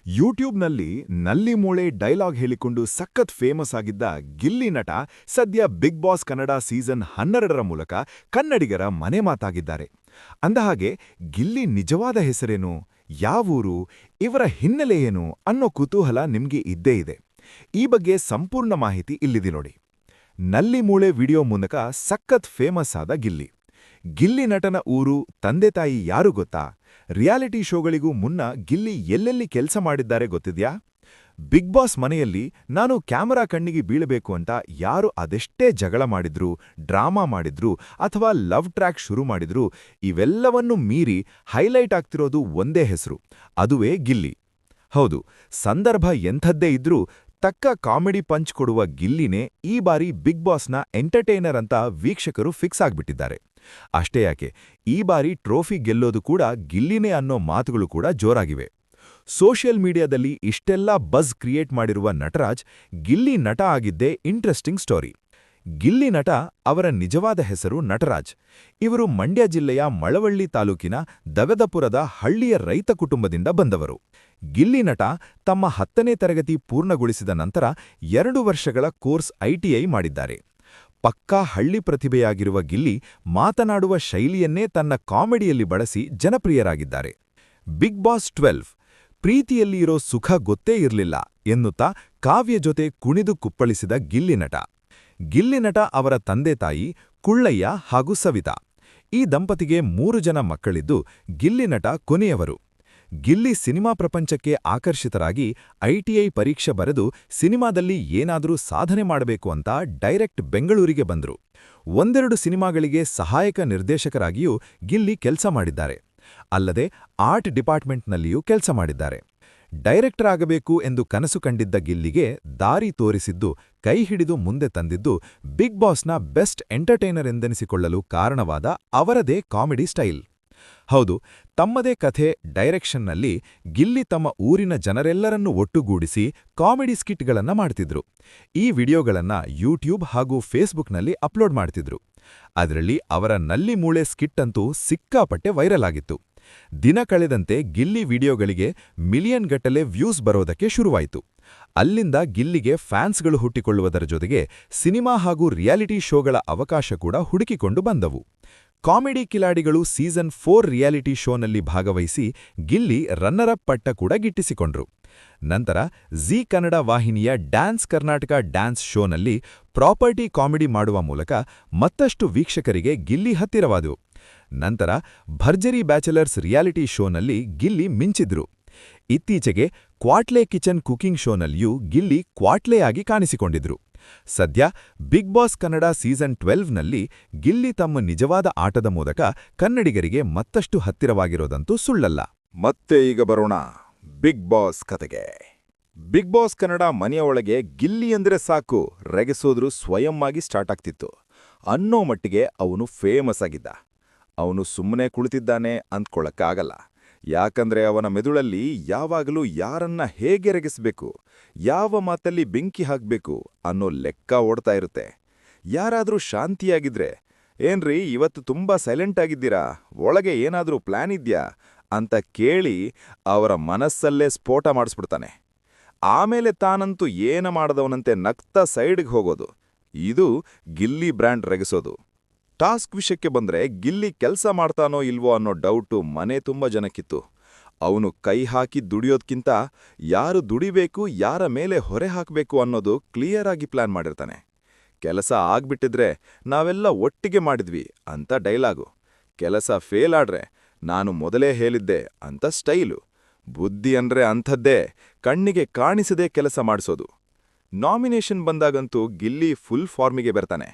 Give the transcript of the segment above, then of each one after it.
ಯೂಟ್ಯೂಬ್ನಲ್ಲಿ ನಲ್ಲಿ ಮೂಳೆ ಡೈಲಾಗ್ ಹೇಳಿಕೊಂಡು ಸಖತ್ ಫೇಮಸ್ ಆಗಿದ್ದ ಗಿಲ್ಲಿ ನಟ ಸದ್ಯ ಬಿಗ್ ಬಾಸ್ ಕನ್ನಡ ಸೀಸನ್ 12ರ ಮೂಲಕ ಕನ್ನಡಿಗರ ಮನೆ ಮಾತಾಗಿದ್ದಾರೆ. ಅಂದಹಾಗೆ ಗಿಲ್ಲಿ ನಿಜವಾದ ಹೆಸರೇನು, ಯಾವೂರು, ಇವರ ಹಿನ್ನೆಲೆ ಏನು ಅನ್ನೋ ಕುತೂಹಲ ನಿಮ್ಗೆ ಇದ್ದೇ ಇದೆ. ಈ ಬಗ್ಗೆ ಸಂಪೂರ್ಣ ಮಾಹಿತಿ ಇಲ್ಲಿದೆ ನೋಡಿ. ನಲ್ಲಿ ಮೂಳೆ ವಿಡಿಯೋ ಮೂಲಕ ಸಖತ್ ಫೇಮಸ್ ಆದ ಗಿಲ್ಲಿ. ಗಿಲ್ಲಿ ನಟನ ಊರು, ತಂದೆ ತಾಯಿ ಯಾರು ಗೊತ್ತಾ? ರಿಯಾಲಿಟಿ ಶೋಗಳಿಗೂ ಮುನ್ನ ಗಿಲ್ಲಿ ಎಲ್ಲೆಲ್ಲಿ ಕೆಲಸ ಮಾಡಿದ್ದಾರೆ ಗೊತ್ತಿದ್ಯಾ? ಬಿಗ್ ಬಾಸ್ ಮನೆಯಲ್ಲಿ ನಾನು ಕ್ಯಾಮರಾ ಕಣ್ಣಿಗೆ ಬೀಳಬೇಕು ಅಂತ ಯಾರು ಅದೆಷ್ಟೇ ಜಗಳ ಮಾಡಿದ್ರು, ಡ್ರಾಮಾ ಮಾಡಿದ್ರು ಅಥವಾ ಲವ್ ಟ್ರ್ಯಾಕ್ ಶುರು ಮಾಡಿದ್ರು, ಇವೆಲ್ಲವನ್ನೂ ಮೀರಿ ಹೈಲೈಟ್ ಆಗ್ತಿರೋದು ಒಂದೇ ಹೆಸರು, ಅದುವೇ ಗಿಲ್ಲಿ. ಹೌದು, ಸಂದರ್ಭ ಎಂಥದ್ದೇ ಇದ್ರೂ ತಕ್ಕ ಕಾಮಿಡಿ ಪಂಚ್ ಕೊಡುವ ಗಿಲ್ಲಿನೇ ಈ ಬಾರಿ ಬಿಗ್ ಬಾಸ್ನ ಎಂಟರ್ಟೈನರ್ ಅಂತ ವೀಕ್ಷಕರು ಫಿಕ್ಸ್ ಆಗ್ಬಿಟ್ಟಿದ್ದಾರೆ. ಅಷ್ಟೇ ಯಾಕೆ, ಈ ಬಾರಿ ಟ್ರೋಫಿ ಗೆಲ್ಲೋದು ಕೂಡ ಗಿಲ್ಲಿನೇ ಅನ್ನೋ ಮಾತುಗಳು ಕೂಡ ಜೋರಾಗಿವೆ. ಸೋಷಿಯಲ್ ಮೀಡಿಯಾದಲ್ಲಿ ಇಷ್ಟೆಲ್ಲ ಬಜ್ ಕ್ರಿಯೇಟ್ ಮಾಡಿರುವ ನಟರಾಜ್ ಗಿಲ್ಲಿ ನಟ ಆಗಿದ್ದೇ ಇಂಟ್ರೆಸ್ಟಿಂಗ್ ಸ್ಟೋರಿ. ಗಿಲ್ಲಿ ನಟ ಅವರ ನಿಜವಾದ ಹೆಸರು ನಟರಾಜ್. ಇವರು ಮಂಡ್ಯ ಜಿಲ್ಲೆಯ ಮಳವಳ್ಳಿ ತಾಲೂಕಿನ ದಗದಪುರದ ಹಳ್ಳಿಯ ರೈತ ಕುಟುಂಬದಿಂದ ಬಂದವರು. ಗಿಲ್ಲಿ ನಟ ತಮ್ಮ 10ನೇ ತರಗತಿ ಪೂರ್ಣಗೊಳಿಸಿದ ನಂತರ 2 ವರ್ಷಗಳ ಕೋರ್ಸ್ ITI ಮಾಡಿದ್ದಾರೆ. ಪಕ್ಕಾ ಹಳ್ಳಿ ಪ್ರತಿಭೆಯಾಗಿರುವ ಗಿಲ್ಲಿ ಮಾತನಾಡುವ ಶೈಲಿಯನ್ನೇ ತನ್ನ ಕಾಮಿಡಿಯಲ್ಲಿ ಬಳಸಿ ಜನಪ್ರಿಯರಾಗಿದ್ದಾರೆ. ಬಿಗ್ ಬಾಸ್ 12 ಪ್ರೀತಿಯಲ್ಲಿ ಇರೋ ಸುಖ ಗೊತ್ತೇ ಇರಲಿಲ್ಲ ಎನ್ನುತ್ತಾ ಕಾವ್ಯ ಜೊತೆ ಕುಣಿದು ಕುಪ್ಪಳಿಸಿದ ಗಿಲ್ಲಿ ನಟ. ಗಿಲ್ಲಿ ನಟ ಅವರ ತಂದೆ ತಾಯಿ ಕುಳ್ಳಯ್ಯ ಹಾಗೂ ಸವಿತಾ. ಈ ದಂಪತಿಗೆ 3 ಜನ ಮಕ್ಕಳಿದ್ದು ಗಿಲ್ಲಿ ನಟ ಕೊನೆಯವರು. ಗಿಲ್ಲಿ ಸಿನಿಮಾ ಪ್ರಪಂಚಕ್ಕೆ ಆಕರ್ಷಿತರಾಗಿ ITI ಪರೀಕ್ಷೆ ಬರೆದು ಸಿನಿಮಾದಲ್ಲಿ ಏನಾದರೂ ಸಾಧನೆ ಮಾಡಬೇಕು ಅಂತ ಡೈರೆಕ್ಟ್ ಬೆಂಗಳೂರಿಗೆ ಬಂದರು. ಒಂದೆರಡು ಸಿನಿಮಾಗಳಿಗೆ ಸಹಾಯಕ ನಿರ್ದೇಶಕರಾಗಿಯೂ ಗಿಲ್ಲಿ ಕೆಲಸ ಮಾಡಿದ್ದಾರೆ. ಅಲ್ಲದೆ ಆರ್ಟ್ ಡಿಪಾರ್ಟ್ಮೆಂಟ್ನಲ್ಲಿಯೂ ಕೆಲಸ ಮಾಡಿದ್ದಾರೆ. ಡೈರೆಕ್ಟರ್ ಆಗಬೇಕು ಎಂದು ಕನಸು ಕಂಡಿದ್ದ ಗಿಲ್ಲಿಗೆ ದಾರಿ ತೋರಿಸಿದ್ದು, ಕೈ ಹಿಡಿದು ಮುಂದೆ ತಂದಿದ್ದು ಬಿಗ್ ಬಾಸ್ನ ಬೆಸ್ಟ್ ಎಂಟರ್ಟೈನರ್ ಎಂದೆನಿಸಿಕೊಳ್ಳಲು ಕಾರಣವಾದ ಅವರದೇ ಕಾಮಿಡಿ ಸ್ಟೈಲ್. ಹೌದು, ತಮ್ಮದೇ ಕಥೆ, ಡೈರೆಕ್ಷನ್ನಲ್ಲಿ ಗಿಲ್ಲಿ ತಮ್ಮ ಊರಿನ ಜನರೆಲ್ಲರನ್ನೂ ಒಟ್ಟುಗೂಡಿಸಿ ಕಾಮಿಡಿ ಸ್ಕಿಟ್ಗಳನ್ನು ಮಾಡ್ತಿದ್ರು. ಈ ವಿಡಿಯೋಗಳನ್ನ ಯೂಟ್ಯೂಬ್ ಹಾಗೂ ಫೇಸ್ಬುಕ್ನಲ್ಲಿ ಅಪ್ಲೋಡ್ ಮಾಡ್ತಿದ್ರು. ಅದರಲ್ಲಿ ಅವರ ನಲ್ಲಿ ಮೂಳೆ ಸ್ಕಿಟ್ ಅಂತೂ ಸಿಕ್ಕಾಪಟ್ಟೆ ವೈರಲ್ ಆಗಿತ್ತು. ದಿನ ಕಳೆದಂತೆ ಗಿಲ್ಲಿ ವಿಡಿಯೋಗಳಿಗೆ ಮಿಲಿಯನ್ ಗಟ್ಟಲೆ ವ್ಯೂಸ್ ಬರೋದಕ್ಕೆ ಶುರುವಾಯಿತು. ಅಲ್ಲಿಂದ ಗಿಲ್ಲಿಗೆ ಫ್ಯಾನ್ಸ್ಗಳು ಹುಟ್ಟಿಕೊಳ್ಳುವುದರ ಜೊತೆಗೆ ಸಿನಿಮಾ ಹಾಗೂ ರಿಯಾಲಿಟಿ ಶೋಗಳ ಅವಕಾಶ ಕೂಡ ಹುಡುಕಿಕೊಂಡು ಬಂದವು. ಕಾಮಿಡಿ ಕಿಲಾಡಿಗಳು ಸೀಸನ್ 4 ರಿಯಾಲಿಟಿ ಶೋನಲ್ಲಿ ಭಾಗವಹಿಸಿ ಗಿಲ್ಲಿ ರನ್ನರ್ ಅಪ್ ಪಟ್ಟ ಕೂಡ ಗಿಟ್ಟಿಸಿಕೊಂಡ್ರು. ನಂತರ ಜೀ ಕನ್ನಡ ವಾಹಿನಿಯ ಡ್ಯಾನ್ಸ್ ಕರ್ನಾಟಕ ಡ್ಯಾನ್ಸ್ ಶೋನಲ್ಲಿ ಪ್ರಾಪರ್ಟಿ ಕಾಮಿಡಿ ಮಾಡುವ ಮೂಲಕ ಮತ್ತಷ್ಟು ವೀಕ್ಷಕರಿಗೆ ಗಿಲ್ಲಿ ಹತ್ತಿರವಾದವು. ನಂತರ ಭರ್ಜರಿ ಬ್ಯಾಚಲರ್ಸ್ ರಿಯಾಲಿಟಿ ಶೋನಲ್ಲಿ ಗಿಲ್ಲಿ ಮಿಂಚಿದ್ರು. ಇತ್ತೀಚೆಗೆ ಕ್ವಾಟ್ಲೆ ಕಿಚನ್ ಕುಕಿಂಗ್ ಶೋನಲ್ಲಿಯೂ ಗಿಲ್ಲಿ ಕ್ವಾಟ್ಲೆಯಾಗಿ ಕಾಣಿಸಿಕೊಂಡಿದ್ರು. ಸದ್ಯ ಬಿಗ್ ಬಾಸ್ ಕನ್ನಡ ಸೀಸನ್ 12ನಲ್ಲಿ ಗಿಲ್ಲಿ ತಮ್ಮ ನಿಜವಾದ ಆಟದ ಮೂಲಕ ಕನ್ನಡಿಗರಿಗೆ ಮತ್ತಷ್ಟು ಹತ್ತಿರವಾಗಿರೋದಂತೂ ಸುಳ್ಳಲ್ಲ. ಮತ್ತೆ ಈಗ ಬರೋಣ ಬಿಗ್ ಬಾಸ್ ಕತೆಗೆ. ಬಿಗ್ ಬಾಸ್ ಕನ್ನಡ ಮನೆಯ ಒಳಗೆ ಗಿಲ್ಲಿ ಅಂದ್ರೆ ಸಾಕು, ರೆಗೆಸೋದ್ರು ಸ್ವಯಂ ಆಗಿ ಸ್ಟಾರ್ಟ್ ಆಗ್ತಿತ್ತು ಅನ್ನೋ ಮಟ್ಟಿಗೆ ಅವನು ಫೇಮಸ್ ಆಗಿದ್ದ. ಅವನು ಸುಮ್ಮನೆ ಕುಳಿತಿದ್ದಾನೆ ಅಂದ್ಕೊಳ್ಳಕ್ಕಾಗಲ್ಲ. ಯಾಕಂದ್ರೆ ಅವನ ಮೆದುಳಲ್ಲಿ ಯಾವಾಗಲೂ ಯಾರನ್ನ ಹೇಗೆ ರೆಗೆಸಬೇಕು, ಯಾವ ಮಾತಲ್ಲಿ ಬೆಂಕಿ ಹಾಕ್ಬೇಕು ಅನ್ನೋ ಲೆಕ್ಕ ಓಡ್ತಾ ಇರುತ್ತೆ. ಯಾರಾದ್ರೂ ಶಾಂತಿಯಾಗಿದ್ರೆ, ಏನ್ರೀ ಇವತ್ತು ತುಂಬಾ ಸೈಲೆಂಟ್ ಆಗಿದ್ದೀರಾ, ಒಳಗೆ ಏನಾದ್ರೂ ಪ್ಲಾನ್ ಇದ್ಯಾ ಅಂತ ಕೇಳಿ ಅವರ ಮನಸ್ಸಲ್ಲೇ ಸ್ಫೋಟ ಮಾಡಿಸ್ಬಿಡ್ತಾನೆ. ಆಮೇಲೆ ತಾನಂತೂ ಏನ ಮಾಡದವನಂತೆ ನಗ್ತಾ ಸೈಡ್ಗೆ ಹೋಗೋದು. ಇದು ಗಿಲ್ಲಿ ಬ್ರ್ಯಾಂಡ್ ರೆಗೆಸೋದು. ಟಾಸ್ಕ್ ವಿಷಯಕ್ಕೆ ಬಂದ್ರೆ ಗಿಲ್ಲಿ ಕೆಲಸ ಮಾಡ್ತಾನೋ ಇಲ್ವೋ ಅನ್ನೋ ಡೌಟು ಮನೆ ತುಂಬ ಜನಕ್ಕಿತ್ತು. ಅವನು ಕೈ ಹಾಕಿ ದುಡಿಯೋದ್ಕಿಂತ ಯಾರು ದುಡಿಬೇಕು, ಯಾರ ಮೇಲೆ ಹೊರೆ ಹಾಕಬೇಕು ಅನ್ನೋದು ಕ್ಲಿಯರ್ ಆಗಿ ಪ್ಲಾನ್ ಮಾಡಿರ್ತಾನೆ. ಕೆಲಸ ಆಗ್ಬಿಟ್ಟಿದ್ರೆ ನಾವೆಲ್ಲ ಒಟ್ಟಿಗೆ ಮಾಡಿದ್ವಿ ಅಂತ ಡೈಲಾಗು. ಕೆಲಸ ಫೇಲ್ ಆಡ್ರೆ ನಾನು ಮೊದಲೇ ಹೇಳಿದ್ದೆ ಅಂತ ಸ್ಟೈಲು. ಬುದ್ಧಿ ಅಂದ್ರೆ ಅಂಥದ್ದೇ, ಕಣ್ಣಿಗೆ ಕಾಣಿಸದೇ ಕೆಲಸ ಮಾಡಿಸೋದು. ನಾಮಿನೇಷನ್ ಬಂದಾಗಂತೂ ಗಿಲ್ಲಿ ಫುಲ್ ಫಾರ್ಮಿಗೆ ಬರ್ತಾನೆ.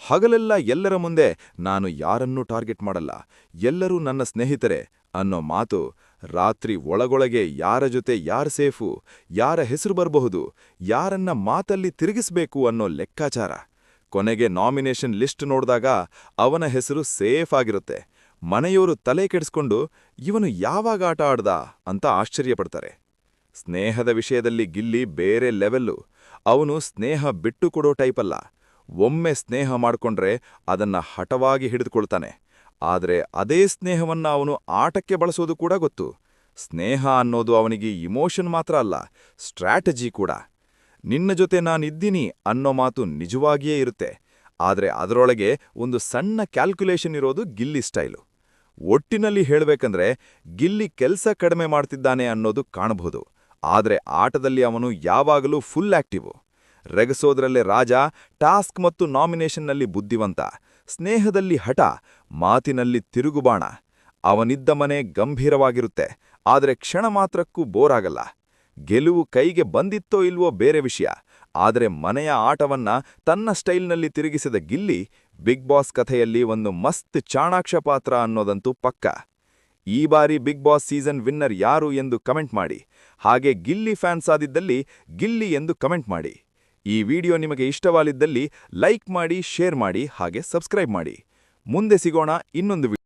ಹಗಲೆಲ್ಲ ಎಲ್ಲರ ಮುಂದೆ ನಾನು ಯಾರನ್ನೂ ಟಾರ್ಗೆಟ್ ಮಾಡಲ್ಲ, ಎಲ್ಲರೂ ನನ್ನ ಸ್ನೇಹಿತರೆ ಅನ್ನೋ ಮಾತು. ರಾತ್ರಿ ಒಳಗೊಳಗೆ ಯಾರ ಜೊತೆ ಯಾರು ಸೇಫು, ಯಾರ ಹೆಸರು ಬರಬಹುದು, ಯಾರನ್ನ ಮಾತಲ್ಲಿ ತಿರುಗಿಸ್ಬೇಕು ಅನ್ನೋ ಲೆಕ್ಕಾಚಾರ. ಕೊನೆಗೆ ನಾಮಿನೇಷನ್ ಲಿಸ್ಟ್ ನೋಡಿದಾಗ ಅವನ ಹೆಸರು ಸೇಫ್ ಆಗಿರುತ್ತೆ. ಮನೆಯೋರು ತಲೆ ಕೆಡಿಸ್ಕೊಂಡು ಇವನು ಯಾವಾಗ ಆಟ ಆಡ್ದ ಅಂತ ಆಶ್ಚರ್ಯಪಡ್ತಾರೆ. ಸ್ನೇಹದ ವಿಷಯದಲ್ಲಿ ಗಿಲ್ಲಿ ಬೇರೆ ಲೆವೆಲ್ಲು. ಅವನು ಸ್ನೇಹ ಬಿಟ್ಟು ಕೊಡೋ ಟೈಪಲ್ಲ. ಒಮ್ಮೆ ಸ್ನೇಹ ಮಾಡ್ಕೊಂಡ್ರೆ ಅದನ್ನ ಹಠವಾಗಿ ಹಿಡಿದುಕೊಳ್ತಾನೆ. ಆದರೆ ಅದೇ ಸ್ನೇಹವನ್ನ ಅವನು ಆಟಕ್ಕೆ ಬಳಸೋದು ಕೂಡ ಗೊತ್ತು. ಸ್ನೇಹ ಅನ್ನೋದು ಅವನಿಗೆ ಇಮೋಷನ್ ಮಾತ್ರ ಅಲ್ಲ, ಸ್ಟ್ರಾಟಜಿ ಕೂಡ. ನಿನ್ನ ಜೊತೆ ನಾನಿದ್ದೀನಿ ಅನ್ನೋ ಮಾತು ನಿಜವಾಗಿಯೇ ಇರುತ್ತೆ, ಆದ್ರೆ ಅದರೊಳಗೆ ಒಂದು ಸಣ್ಣ ಕ್ಯಾಲ್ಕುಲೇಷನ್ ಇರೋದು ಗಿಲ್ಲಿ ಸ್ಟೈಲು. ಒಟ್ಟಿನಲ್ಲಿ ಹೇಳ್ಬೇಕಂದ್ರೆ ಗಿಲ್ಲಿ ಕೆಲ್ಸ ಕಡಿಮೆ ಮಾಡ್ತಿದ್ದಾನೆ ಅನ್ನೋದು ಕಾಣಬಹುದು, ಆದ್ರೆ ಆಟದಲ್ಲಿ ಅವನು ಯಾವಾಗಲೂ ಫುಲ್ ಆಕ್ಟಿವು. ರೆಗಸೋದ್ರಲ್ಲೇ ರಾಜ, ಟಾಸ್ಕ್ ಮತ್ತು ನಾಮಿನೇಷನ್ನಲ್ಲಿ ಬುದ್ಧಿವಂತ, ಸ್ನೇಹದಲ್ಲಿ ಹಠ, ಮಾತಿನಲ್ಲಿ ತಿರುಗುಬಾಣ. ಅವನಿದ್ದ ಮನೆ ಗಂಭೀರವಾಗಿರುತ್ತೆ, ಆದ್ರೆ ಕ್ಷಣ ಮಾತ್ರಕ್ಕೂ ಬೋರ್ ಆಗಲ್ಲ. ಗೆಲುವು ಕೈಗೆ ಬಂದಿತ್ತೋ ಇಲ್ವೋ ಬೇರೆ ವಿಷಯ, ಆದರೆ ಮನೆಯ ಆಟವನ್ನ ತನ್ನ ಸ್ಟೈಲ್ನಲ್ಲಿ ತಿರುಗಿಸಿದ ಗಿಲ್ಲಿ ಬಿಗ್ ಬಾಸ್ ಕಥೆಯಲ್ಲಿ ಒಂದು ಮಸ್ತ್ ಚಾಣಾಕ್ಷ ಪಾತ್ರ ಅನ್ನೋದಂತೂ ಪಕ್ಕ. ಈ ಬಾರಿ ಬಿಗ್ ಬಾಸ್ ಸೀಸನ್ ವಿನ್ನರ್ ಯಾರು ಎಂದು ಕಮೆಂಟ್ ಮಾಡಿ. ಹಾಗೆ ಗಿಲ್ಲಿ ಫ್ಯಾನ್ಸ್ ಆದಿದ್ದಲ್ಲಿ ಗಿಲ್ಲಿ ಎಂದು ಕಮೆಂಟ್ ಮಾಡಿ. ಈ ವಿಡಿಯೋ ನಿಮಗೆ ಇಷ್ಟವಾಗಿದ್ದಲ್ಲಿ ಲೈಕ್ ಮಾಡಿ, ಶೇರ್ ಮಾಡಿ, ಹಾಗೆ ಸಬ್ಸ್ಕ್ರೈಬ್ ಮಾಡಿ. ಮುಂದೆ ಸಿಗೋಣ ಇನ್ನೊಂದು